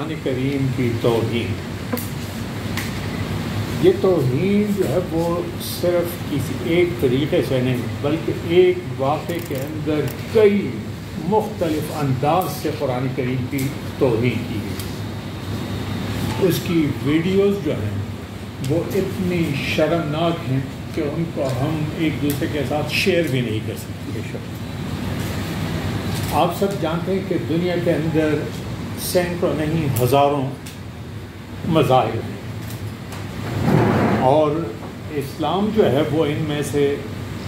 قرآن کریم کی توہین، یہ توہین جو ہے وہ صرف کسی ایک طریقے سے نہیں بلکہ ایک واقعے کے اندر کئی مختلف انداز سے قرآن کریم کی توہین کی گئی۔ اس کی ویڈیوز جو ہیں وہ اتنی شرمناک ہیں کہ ان کو ہم ایک دوسرے کے ساتھ شیئر بھی نہیں کر سکتے۔ آپ سب جانتے ہیں کہ دنیا کے اندر سینکڑوں نہیں ہزاروں مذاہب ہیں، اور اسلام جو ہے وہ ان میں سے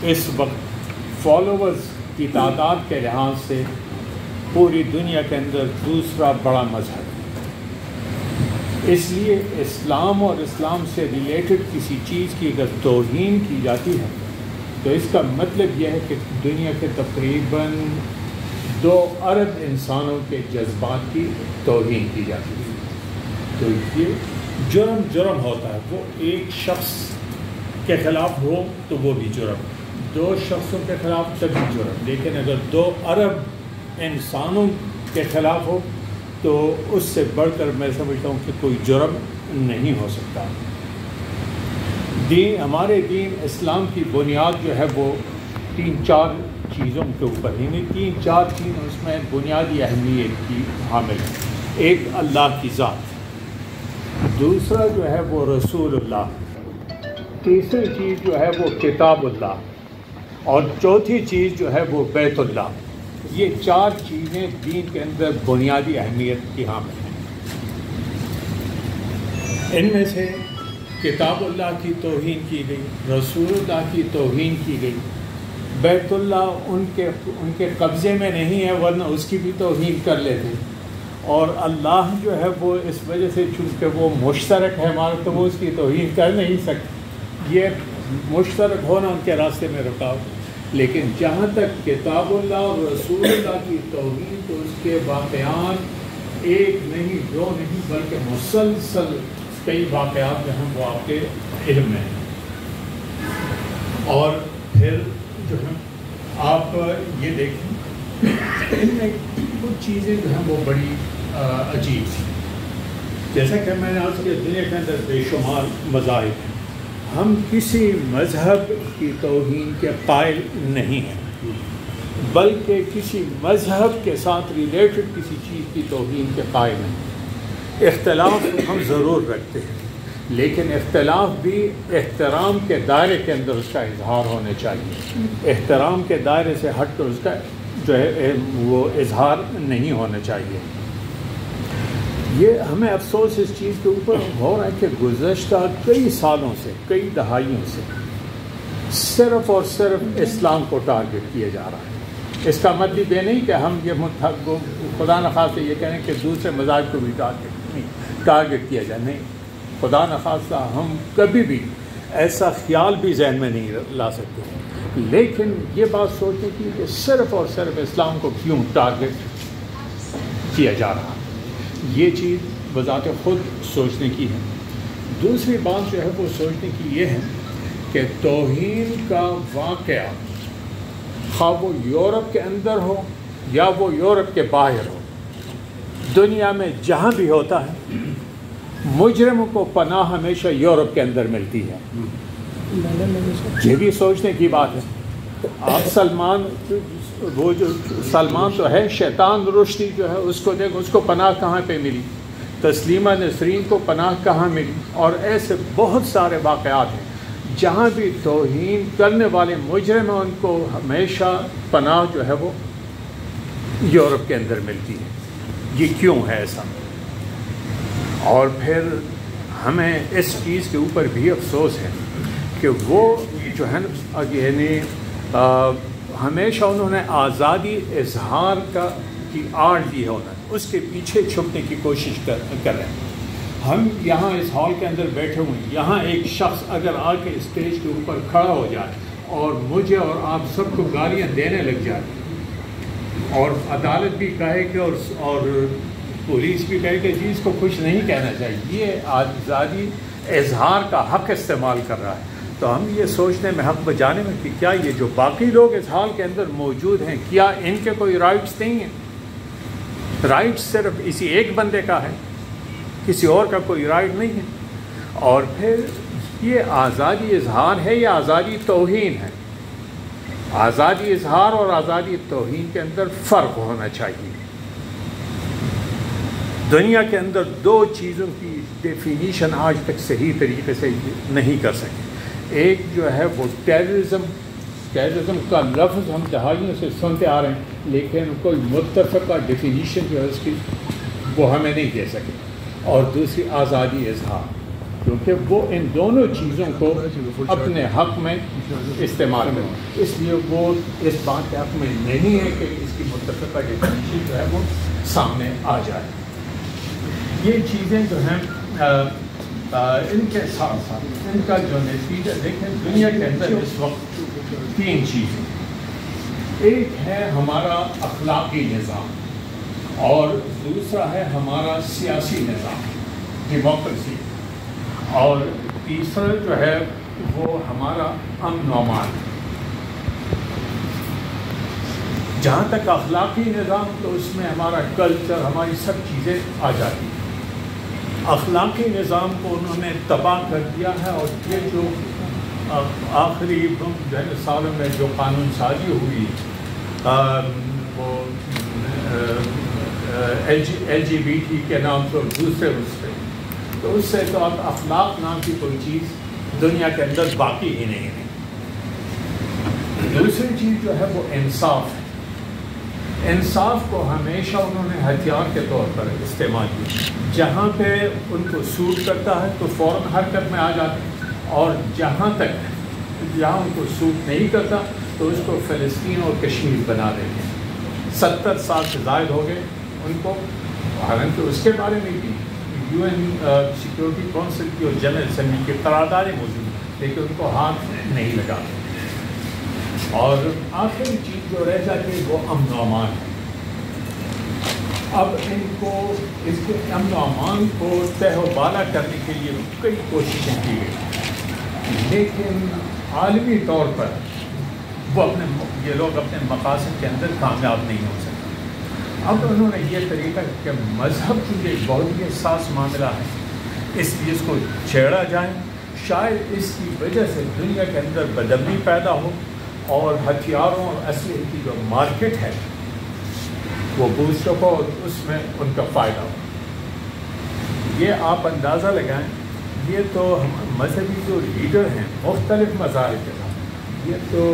اس وقت فالوورز کی تعداد کے لحاظ سے پوری دنیا کے اندر دوسرا بڑا مذہب ہے۔ اس لیے اسلام اور اسلام سے ریلیٹڈ کسی چیز کی اگر توہین کی جاتی ہے تو اس کا مطلب یہ ہے کہ دنیا کے تقریباً 2 ارب انسانوں کے جذبات کی توہین کی جاتی ہے۔ تو یہ جرم ہوتا ہے، وہ ایک شخص کے خلاف ہو تو وہ بھی جرم، 2 شخصوں کے خلاف تب بھی جرم، لیکن اگر 2 ارب انسانوں کے خلاف ہو تو اس سے بڑھ کر میں سمجھتا ہوں کہ کوئی جرم نہیں ہو سکتا۔ ہمارے دین اسلام کی بنیاد جو ہے وہ 3-4 چیزوں کے اوپر ہی نہیں، 3-4 چیزیں اس میں بنیادی اہمیت کی حامل ہیں۔ ایک اللہ کی ذات، دوسرا جو ہے وہ رسول اللہ، تیسری چیز جو ہے وہ کتاب اللہ، اور چوتھی چیز جو ہے وہ بیت اللہ۔ یہ 4 چیزیں دین کے اندر بنیادی اہمیت کی حامل ہیں۔ ان میں سے کتاب اللہ کی توہین کی گئی، رسول اللہ کی توہین کی گئی، بیت اللہ ان کے قبضے میں نہیں ہے ورنہ اس کی بھی توہین کر لیتے، اور اللہ جو ہے وہ اس وجہ سے چونکہ وہ مشترک ہے ہمارا تو وہ اس کی توہین کر نہیں سکتے، یہ مشترک ہونا ان کے راستے میں رکاوٹ۔ لیکن جہاں تک کتاب اللہ اور رسول اللہ کی توہین تو اس کے واقعات ایک نہیں 2 نہیں بلکہ مسلسل کئی واقعات جو ہیں وہ آپ کے علم میں ہیں۔ اور پھر جو ہے آپ یہ دیکھیں ان میں کچھ چیزیں جو ہیں وہ بڑی عجیب تھی، جیسا کہ میں نے آج کے دنیا کے اندر بے شمار مذاہب ہیں، ہم کسی مذہب کی توہین کے قائل نہیں ہیں بلکہ کسی مذہب کے ساتھ ریلیٹڈ کسی چیز کی توہین کے قائل ہیں۔ اختلاف ہم ضرور رکھتے ہیں لیکن اختلاف بھی احترام کے دائرے کے اندر اس کا اظہار ہونا چاہیے، احترام کے دائرے سے ہٹ کر اس کا جو ہے وہ اظہار نہیں ہونا چاہیے۔ یہ ہمیں افسوس اس چیز کے اوپر ہو رہا ہے کہ گزشتہ کئی سالوں سے کئی دہائیوں سے صرف اور صرف اسلام کو ٹارگٹ کیا جا رہا ہے۔ اس کا مطلب یہ نہیں کہ ہم یہ خدا نخواستہ یہ کہیں کہ دوسرے مذاہب کو بھی ٹارگٹ کیا جائے، نہیں، خدا نخواستہ ہم کبھی بھی ایسا خیال بھی ذہن میں نہیں لا سکتے، لیکن یہ بات سوچنے کی کہ صرف اور صرف اسلام کو کیوں ٹارگٹ کیا جا رہا، یہ چیز بذات خود سوچنے کی ہے۔ دوسری بات جو ہے وہ سوچنے کی یہ ہے کہ توہین کا واقعہ خواہ وہ یورپ کے اندر ہو یا وہ یورپ کے باہر ہو، دنیا میں جہاں بھی ہوتا ہے مجرم کو پناہ ہمیشہ یورپ کے اندر ملتی ہے۔ یہ بھی سوچنے کی بات ہے۔ آپ سلمان تو ہے شیطان رشدی جو ہے اس کو دیکھ، اس کو پناہ کہاں پہ ملی، تسلیمہ نسرین کو پناہ کہاں ملی، اور ایسے بہت سارے واقعات ہیں جہاں بھی توہین کرنے والے مجرم ہیں ان کو ہمیشہ پناہ جو ہے وہ یورپ کے اندر ملتی ہے۔ یہ کیوں ہے ایسا؟ اور پھر ہمیں اس چیز کے اوپر بھی افسوس ہے کہ وہ جو ہے نا یعنی ہمیشہ انہوں نے آزادی اظہار کی آڑ دی ہے، اس کے پیچھے چھپنے کی کوشش کر رہے ہیں۔ ہم یہاں اس ہال کے اندر بیٹھے ہوئے ہیں، یہاں ایک شخص اگر آ کے اسٹیج کے اوپر کھڑا ہو جائے اور مجھے اور آپ سب کو گالیاں دینے لگ جائے اور عدالت بھی کہے کہ اور پولیس بھی کہے کہ جی اس کو کچھ نہیں کہنا چاہیے، یہ آزادی اظہار کا حق استعمال کر رہا ہے، تو ہم یہ سوچنے میں حق بجانے میں کہ کیا یہ جو باقی لوگ اس ہال کے اندر موجود ہیں کیا ان کے کوئی رائٹس نہیں ہیں؟ رائٹس صرف اسی ایک بندے کا ہے کسی اور کا کوئی رائٹ نہیں ہے. اور پھر یہ آزادی اظہار ہے یا آزادی توہین ہے؟ آزادی اظہار اور آزادی توہین کے اندر فرق ہونا چاہیے. دنیا کے اندر دو چیزوں کی ڈیفینیشن آج تک صحیح طریقے سے نہیں کر سکے. ایک جو ہے وہ ٹیررزم کا لفظ ہم دہائیوں سے سنتے آ رہے ہیں، لیکن کوئی متفقہ ڈیفینیشن جو ہے اس کی وہ ہمیں نہیں دے سکے. اور دوسری آزادی اظہار، کیونکہ وہ ان دونوں چیزوں کو اپنے حق میں استعمال کریں. اس لیے وہ اس بات کے حق میں نہیں ہے کہ اس کی متفقہ ڈیفینیشن جو ہے وہ سامنے آ جائے. یہ چیزیں جو ہیں ان کے ساتھ ساتھ ان کا جو نتیجہ دیکھیں، دنیا کے اندر اس وقت تین چیزیں. ایک ہے ہمارا اخلاقی نظام، اور دوسرا ہے ہمارا سیاسی نظام ڈیموکریسی، اور تیسرا جو ہے وہ ہمارا امن و امان. جہاں تک اخلاقی نظام تو اس میں ہمارا کلچر، ہماری سب چیزیں آ جاتی ہیں. اخلاقی نظام کو انہوں نے تباہ کر دیا ہے، اور یہ جو آخری سالوں میں جو قانون سازی ہوئی وہ LGBT کے نام سے اور دوسرے اس پہ، تو اس سے تو اب اخلاق نام کی کوئی چیز دنیا کے اندر باقی ہی نہیں ہے. دوسری چیز جو ہے وہ انصاف ہے. انصاف کو ہمیشہ انہوں نے ہتھیار کے طور پر استعمال کیا. جہاں پہ ان کو سوٹ کرتا ہے تو فوراً حرکت میں آ جاتے ہیں، اور جہاں ان کو سوٹ نہیں کرتا تو اس کو فلسطین اور کشمیر بنا دیتے ہیں. 70 سال سے زائد ہو گئے ان کو، حالانکہ اس کے بارے میں بھی UN سیکیورٹی کونسل کی اور جنرل اسمبلی کی قراردادیں موجود ہیں، لیکن ان کو ہاتھ نہیں لگاتے. اور آخری چیز جو رہ جاتی ہے وہ امن و امان ہے. اب ان کو اس کے امن و امان کو تہ و بالا کرنے کے لیے کئی کوششیں کی گئی، لیکن عالمی طور پر وہ یہ لوگ اپنے مقاصد کے اندر کامیاب نہیں ہو سکتے. اب انہوں نے یہ طریقہ کہ مذہب چونکہ ایک بہت ہی حساس معاملہ ہے، اس لیے اس کو چھیڑا جائے. شاید اس کی وجہ سے دنیا کے اندر بدامنی پیدا ہو اور ہتھیاروں اور اسلحے کی جو مارکیٹ ہے وہ بوسٹ ہو اور اس میں ان کا فائدہ ہو. یہ آپ اندازہ لگائیں، یہ تو مذہبی جو لیڈر ہیں مختلف مذاہب کے ساتھ، یہ تو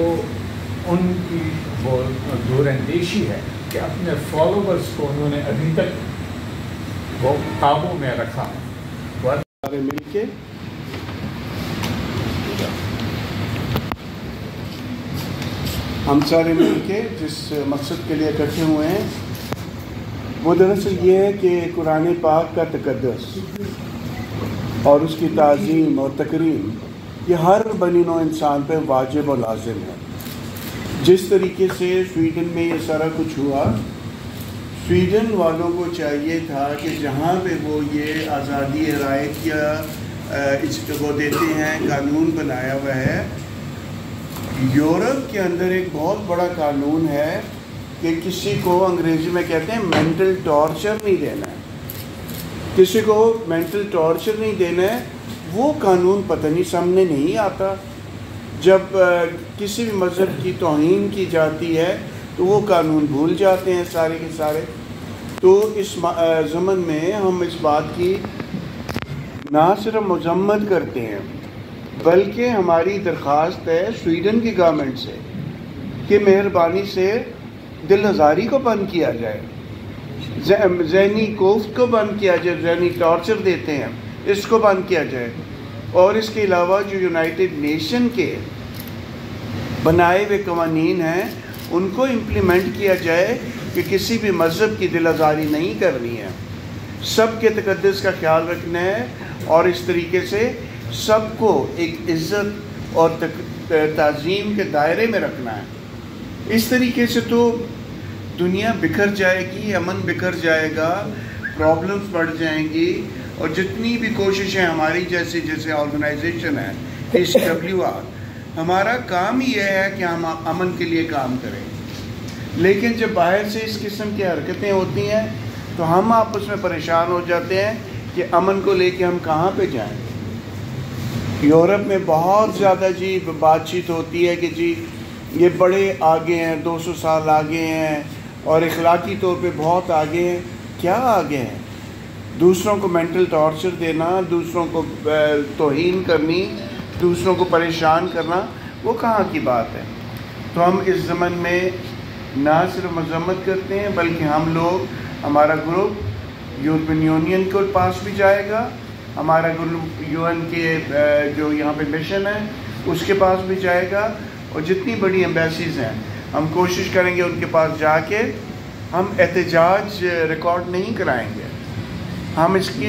ان کی وہ دور اندیشی ہے کہ اپنے فالوورز کو انہوں نے ابھی تک وہ قابو میں رکھا ہے. مل کے ہم سارے مل کے جس مقصد کے لیے اکٹھے ہوئے ہیں وہ دراصل یہ ہے کہ قرآن پاک کا تقدس اور اس کی تعظیم اور تکریم یہ ہر بنی نوع انسان پہ واجب و لازم ہے. جس طریقے سے سویڈن میں یہ سارا کچھ ہوا، سویڈن والوں کو چاہیے تھا کہ جہاں پہ وہ یہ آزادی رائے یا وہ دیتے ہیں، قانون بنایا ہوا ہے. یورپ کے اندر ایک بہت بڑا قانون ہے کہ کسی کو انگریزی میں کہتے ہیں مینٹل ٹارچر نہیں دینا ہے. کسی کو مینٹل ٹارچر نہیں دینا ہے. وہ قانون پتہ نہیں سامنے نہیں آتا. جب کسی بھی مذہب کی توہین کی جاتی ہے تو وہ قانون بھول جاتے ہیں سارے کے سارے. تو اس ضمن میں ہم اس بات کی نہ صرف مذمت کرتے ہیں بلکہ ہماری درخواست ہے سویڈن کی گورنمنٹ سے کہ مہربانی سے دل ہزاری کو بند کیا جائے، ذہنی کوفت کو بند کیا جائے، ذہنی ٹارچر دیتے ہیں اس کو بند کیا جائے. اور اس کے علاوہ جو یونائٹڈ نیشن کے بنائے ہوئے قوانین ہیں ان کو امپلیمنٹ کیا جائے کہ کسی بھی مذہب کی دل آزاری نہیں کرنی ہے، سب کے تقدس کا خیال رکھنا ہے، اور اس طریقے سے سب کو ایک عزت اور تعظیم کے دائرے میں رکھنا ہے. اس طریقے سے تو دنیا بکھر جائے گی، امن بکھر جائے گا، پرابلمز بڑھ جائیں گی، اور جتنی بھی کوششیں ہماری جیسے آرگنائزیشن ہے HWR، ہمارا کام ہی یہ ہے کہ ہم امن کے لیے کام کریں. لیکن جب باہر سے اس قسم کی حرکتیں ہوتی ہیں تو ہم آپس میں پریشان ہو جاتے ہیں کہ امن کو لے کے ہم کہاں پہ جائیں. یورپ میں بہت زیادہ جی بات چیت ہوتی ہے کہ جی یہ بڑے آگے ہیں, 200 سال آگے ہیں اور اخلاقی طور پہ بہت آگے ہیں. کیا آگے ہیں؟ دوسروں کو مینٹل ٹارچر دینا, دوسروں کو توہین کرنی, دوسروں کو پریشان کرنا, وہ کہاں کی بات ہے؟ تو ہم اس زمن میں نہ صرف مذمت کرتے ہیں بلکہ ہم لوگ, ہمارا گروپ یورپین یونین کے پاس بھی جائے گا, ہمارا گروپ UN کے جو یہاں پہ مشن ہے اس کے پاس بھی جائے گا, اور جتنی بڑی ایمبیسیز ہیں ہم کوشش کریں گے ان کے پاس جا کے ہم احتجاج ریکارڈ نہیں کرائیں گے, ہم اس کی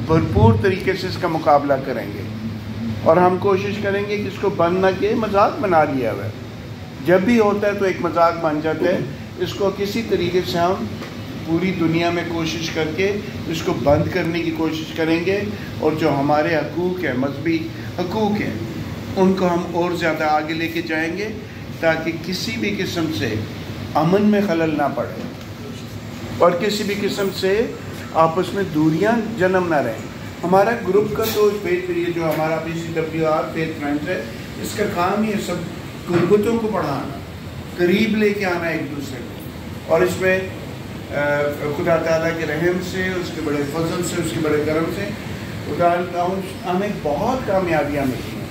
بھرپور طریقے سے اس کا مقابلہ کریں گے, اور ہم کوشش کریں گے کہ اس کو بند نہ کہ مذاق بنا لیا ہوا ہے. جب بھی ہوتا ہے تو ایک مذاق بن جاتا ہے. اس کو کسی طریقے سے ہم پوری دنیا میں کوشش کر کے اس کو بند کرنے کی کوشش کریں گے, اور جو ہمارے حقوق ہیں, مذہبی حقوق ہیں, ان کو ہم اور زیادہ آگے لے کے جائیں گے تاکہ کسی بھی قسم سے امن میں خلل نہ پڑے اور کسی بھی قسم سے آپس میں دوریاں جنم نہ رہیں. ہمارا گروپ کا تو یہ جو ہمارا PCWR فیتھ فرینڈز ہے, اس کا کام ہی ہے سب غربتوں کو بڑھانا, قریب لے کے آنا ایک دوسرے کو, اور اس میں خدا تعالیٰ کے رحم سے, اس کے بڑے فضل سے, اس کے بڑے کرم سے خدا ہمیں بہت کامیابیاں ملی ہیں,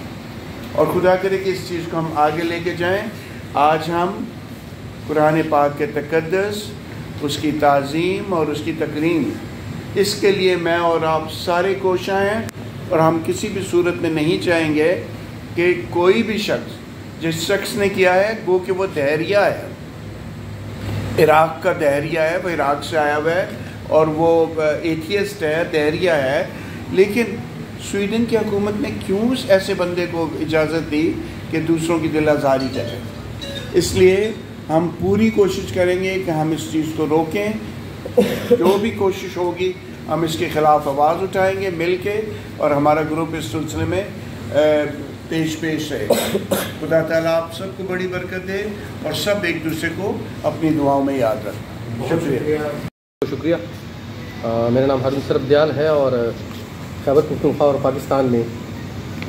اور خدا کرے کہ اس چیز کو ہم آگے لے کے جائیں. آج ہم قرآن پاک کے تقدس, اس کی تعظیم اور اس کی تکریم, اس کے لیے میں اور آپ سارے کوشاں ہیں, اور ہم کسی بھی صورت میں نہیں چاہیں گے کہ کوئی بھی شخص, جس شخص نے کیا ہے گو کہ وہ دہریہ ہے, عراق کا دہریہ ہے, وہ عراق سے آیا ہوا ہے اور وہ ایتھیسٹ ہے, دہریہ ہے, لیکن سویڈن کی حکومت نے کیوں ایسے بندے کو اجازت دی کہ دوسروں کی دل آزاری کرے؟ اس لیے ہم پوری کوشش کریں گے کہ ہم اس چیز کو روکیں. جو بھی کوشش ہوگی ہم اس کے خلاف آواز اٹھائیں گے مل کے, اور ہمارا گروپ اس سلسلے میں پیش رہے. خدا تعالیٰ آپ سب کو بڑی برکت دے اور سب ایک دوسرے کو اپنی دعاؤں میں یاد رکھیں. شکریہ. میرا نام ہارون سربدیال ہے, اور خیبر پختونخوا اور پاکستان میں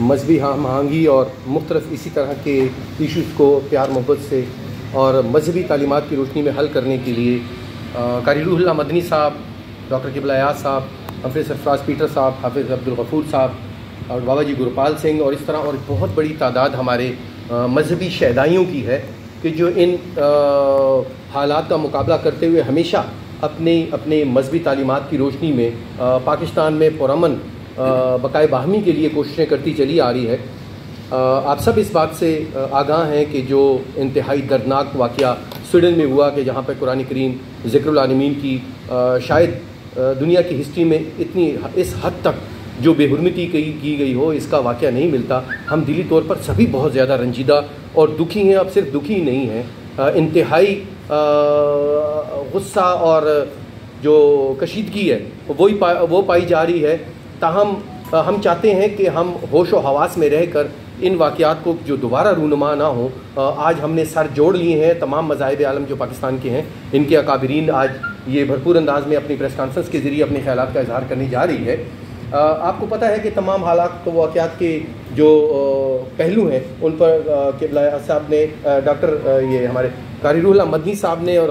مذہبی ہم آہنگی اور مختلف اسی طرح کے ایشوز کو پیار محبت سے اور مذہبی تعلیمات کی روشنی میں حل کرنے کے لیے قاری روح اللہ مدنی صاحب, ڈاکٹر قبلہ ایاز صاحب, حافظ سرفراز پیٹر صاحب, حافظ عبدالغفور صاحب اور بابا جی گرپال سنگھ, اور اس طرح اور بہت بڑی تعداد ہمارے مذہبی شہدائیوں کی ہے کہ جو ان حالات کا مقابلہ کرتے ہوئے ہمیشہ اپنے مذہبی تعلیمات کی روشنی میں پاکستان میں پرامن بقائے باہمی کے لیے کوششیں کرتی چلی آ رہی ہے. آپ سب اس بات سے آگاہ ہیں کہ جو انتہائی دردناک واقعہ سویڈن میں ہوا کہ جہاں پہ قرآن کریم ذکر العالمین کی شاید دنیا کی ہسٹری میں اتنی اس حد تک جو بے حرمتی کی گئی ہو, اس کا واقعہ نہیں ملتا. ہم دلی طور پر سبھی بہت زیادہ رنجیدہ اور دکھی ہیں. اب صرف دکھی نہیں ہیں, انتہائی غصہ اور جو کشیدگی ہے وہ پائی جا رہی ہے. تاہم ہم چاہتے ہیں کہ ہم ہوش و حواس میں رہ کر ان واقعات کو جو دوبارہ رونما نہ ہوں. آج ہم نے سر جوڑ لیے ہیں, تمام مذاہب عالم جو پاکستان کے ہیں ان کے اکابرین آج یہ بھرپور انداز میں اپنی پریس کانفرنس کے ذریعے اپنے خیالات کا اظہار کرنے جا رہی ہے. آپ کو پتہ ہے کہ تمام حالات واقعات کے جو پہلو ہیں ان پر قبلہ صاحب نے, ڈاکٹر یہ ہمارے قاری روح اللہ مدنی صاحب نے اور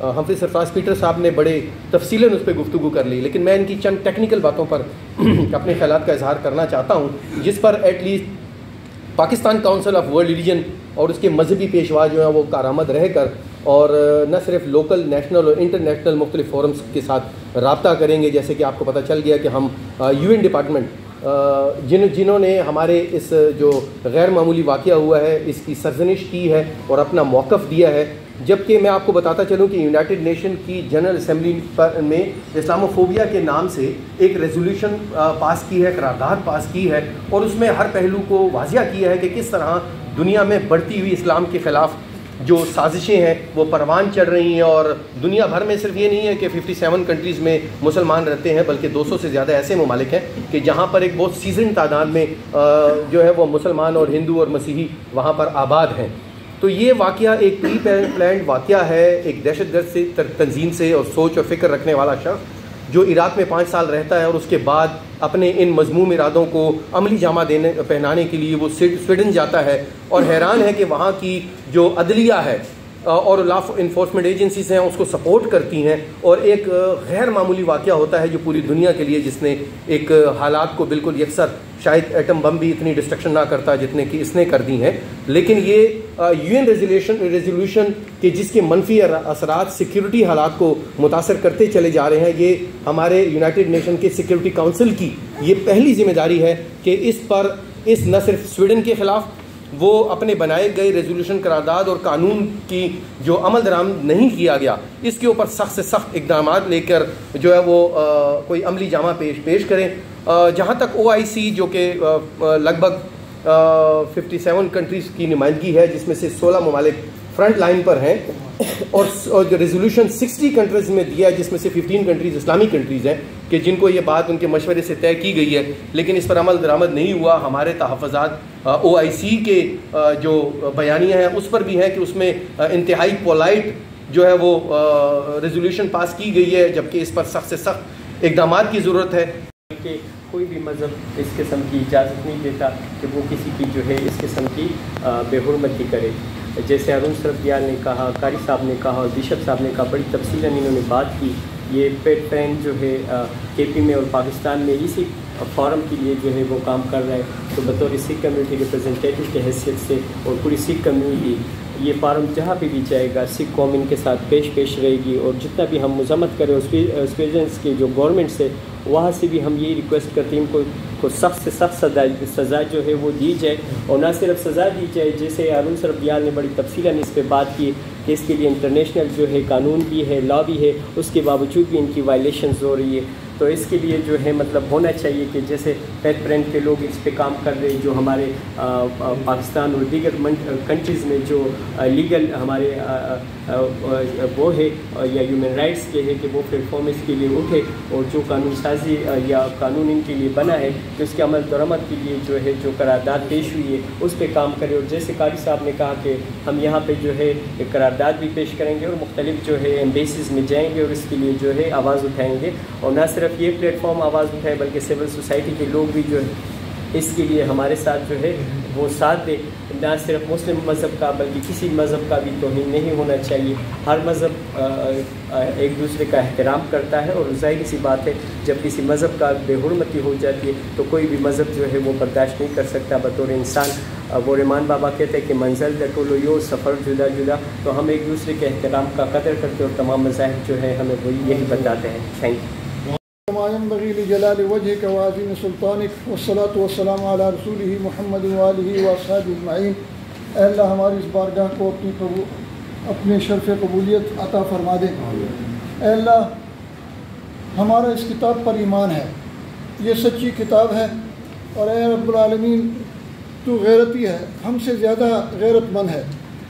حافظ سرفراز پیٹر صاحب نے بڑے تفصیلاً اس پہ گفتگو کر لی, لیکن میں ان کی چند ٹیکنیکل باتوں پر اپنے خیالات کا اظہار کرنا چاہتا ہوں, جس پر at least Pakistan council of world religion اور اس کے مذہبی پیشوا جو ہیں وہ کارآمد رہ کر اور نہ صرف لوکل, نیشنل اور انٹرنیشنل مختلف فورمز کے ساتھ رابطہ کریں گے. جیسے کہ آپ کو پتہ چل گیا کہ ہم UN ڈپارٹمنٹ جنہوں نے ہمارے اس جو غیر معمولی واقعہ ہوا ہے اس کی سرزنش کی ہے اور اپنا موقف دیا ہے. جبکہ میں آپ کو بتاتا چلوں کہ یونائٹڈ نیشن کی جنرل اسمبلی میں اسلاموفوبیا کے نام سے ایک ریزولوشن پاس کی ہے, قرارداد پاس کی ہے, اور اس میں ہر پہلو کو واضح کیا ہے کہ کس طرح دنیا میں بڑھتی ہوئی اسلام کے خلاف جو سازشیں ہیں وہ پروان چڑھ رہی ہیں. اور دنیا بھر میں صرف یہ نہیں ہے کہ 57 کنٹریز میں مسلمان رہتے ہیں, بلکہ 200 سے زیادہ ایسے ممالک ہیں کہ جہاں پر ایک بہت سیزن تعداد میں جو ہے وہ مسلمان اور ہندو اور مسیحی وہاں پر آباد ہیں. تو یہ واقعہ ایک پری پلانڈ واقعہ ہے. ایک دہشت گرد سے تنظیم سے اور سوچ اور فکر رکھنے والا شخص جو عراق میں 5 سال رہتا ہے اور اس کے بعد اپنے ان مذموم ارادوں کو عملی جامہ پہنانے کے لیے وہ سویڈن جاتا ہے اور حیران ہے کہ وہاں کی جو عدلیہ ہے اور لا انفورسمنٹ ایجنسیز ہیں اس کو سپورٹ کرتی ہیں، اور ایک غیر معمولی واقعہ ہوتا ہے جو پوری دنیا کے لیے، جس نے ایک حالات کو بالکل یکسر، شاید ایٹم بم بھی اتنی ڈسٹرکشن نہ کرتا جتنے کہ اس نے کر دی ہیں، لیکن یہ یو این ریزولوشن کہ جس کے منفی اثرات سیکیورٹی حالات کو متاثر کرتے چلے جا رہے ہیں، یہ ہمارے یونائٹڈ نیشن کے سیکیورٹی کونسل کی یہ پہلی ذمہ داری ہے کہ اس نہ صرف سویڈن کے خلاف وہ اپنے بنائے گئے ریزولوشن قرارداد اور قانون کی جو عمل درآمد نہیں کیا گیا، اس کے اوپر سخت سے سخت اقدامات لے کر جو ہے وہ کوئی عملی جامہ پیش کریں۔ جہاں تک OIC جو کہ لگ بھگ 57 کنٹریز کی نمائندگی ہے، جس میں سے 16 ممالک فرنٹ لائن پر ہیں، اور جو ریزولوشن 60 کنٹریز میں دیا ہے، جس میں سے 15 کنٹریز اسلامی کنٹریز ہیں کہ جن کو یہ بات ان کے مشورے سے طے کی گئی ہے، لیکن اس پر عمل درآمد نہیں ہوا۔ ہمارے تحفظات OIC کے جو بیانیہ ہیں اس پر بھی ہیں کہ اس میں انتہائی پولائٹ جو ہے وہ ریزولوشن پاس کی گئی ہے، جبکہ اس پر سخت سے سخت اقدامات کی ضرورت ہے کہ کوئی بھی مذہب اس قسم کی اجازت نہیں دیتا کہ وہ کسی کی جو ہے اس قسم کی بے حرمتی کرے۔ جیسے ارون سربیال نے کہا، قاری صاحب نے کہا اور بشپ صاحب نے کہا، بڑی تفصیلاً انہوں نے بات کی۔ یہ پیٹ پین جو ہے KP میں اور پاکستان میں اسی فورم کے لیے جو ہے وہ کام کر رہا ہے، تو بطور سکھ کمیونٹی ریپرزنٹیٹو کی حیثیت سے اور پوری سکھ کمیونٹی یہ فارم جہاں پہ بھی جائے گا سکھ قوم ان کے ساتھ پیش رہے گی، اور جتنا بھی ہم مذمت کریں اسپیجنس کی جو گورنمنٹ سے، وہاں سے بھی ہم یہی ریکویسٹ کرتے ہیں ان کو سخت سے سخت سزا جو ہے وہ دی جائے، اور نہ صرف سزا دی جائے، جیسے ارون سربیال نے بڑی تفصیلاً اس پہ بات کی کہ اس کے لیے انٹرنیشنل جو ہے قانون بھی ہے، لا بھی ہے، اس کے باوجود بھی ان کی وائلیشنز ہو رہی ہے۔ تو اس کے لیے جو ہے مطلب ہونا چاہیے کہ جیسے پیٹ پرینٹ کے لوگ اس پہ کام کر رہے ہیں، جو ہمارے پاکستان اور دیگر کنٹریز میں جو لیگل ہمارے وہ ہے یا ہیومن رائٹس کے ہے کہ وہ پلیٹ فارم اس کے لیے اٹھے، اور جو قانون سازی یا قانون ان کے لیے بنا ہے کہ اس کے عمل درآمد کے لیے جو ہے جو قرارداد پیش ہوئی ہے اس پہ کام کرے۔ اور جیسے قاری صاحب نے کہا کہ ہم یہاں پہ جو ہے ایک قرارداد بھی پیش کریں گے اور مختلف جو ہے ایمبیسیز میں جائیں گے اور اس کے لیے جو ہے آواز اٹھائیں گے، اور نہ صرف یہ پلیٹ فارم آواز اٹھائے بلکہ سول سوسائٹی کے لوگ بھی جو ہے اس کے لیے ہمارے ساتھ جو ہے وہ ساتھ دے۔ نہ صرف مسلم مذہب کا بلکہ کسی مذہب کا بھی توہین نہیں ہونا چاہیے، ہر مذہب ایک دوسرے کا احترام کرتا ہے، اور ظاہر سی بات ہے جب کسی مذہب کا بے حرمتی ہو جاتی ہے تو کوئی بھی مذہب جو ہے وہ برداشت نہیں کر سکتا بطور انسان۔ وہ رحمان بابا کہتے ہیں کہ منزل ٹولو یو سفر جدا جدا، تو ہم ایک دوسرے کے احترام کا قدر کرتے اور تمام مذاہب جو ہے ہمیں وہی یہی بتاتے ہیں۔ Thank you. ما ينبغي لجلال وجهك وعظيم سلطانك والصلاة والسلام على رسوله محمد وآله وأصحابه أجمعين۔ اے اللہ ہماری اس بارگاہ کو اپنے شرف قبولیت عطا فرما دے۔ اے اللہ ہمارا اس کتاب پر ایمان ہے، یہ سچی کتاب ہے، اور اے رب العالمین تو غیرتی ہے، ہم سے زیادہ غیرت مند ہے۔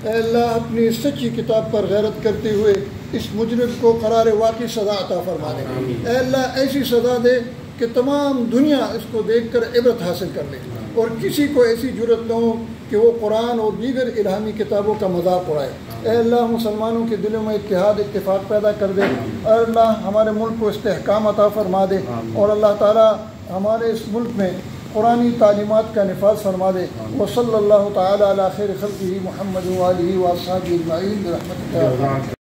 اے اللہ اپنی سچی کتاب پر غیرت کرتے ہوئے اس مجرم کو قرار واقعی سزا عطا فرما دے۔ اے اللہ ایسی سزا دے کہ تمام دنیا اس کو دیکھ کر عبرت حاصل کر لے، اور کسی کو ایسی جرت نہ ہو کہ وہ قرآن اور دیگر الہامی کتابوں کا مذاق اڑائے۔ اے اللہ مسلمانوں کے دلوں میں اتفاق پیدا کر دے۔ اے اللہ ہمارے ملک کو استحکام عطا فرما دے، اور اللہ تعالی ہمارے اس ملک میں قرآنی تعلیمات کا نفاذ فرما دے۔ وصلی اللہ تعالی علی خیر خلقہ محمد وآلہ وصحبہ اجمعین برحمتک۔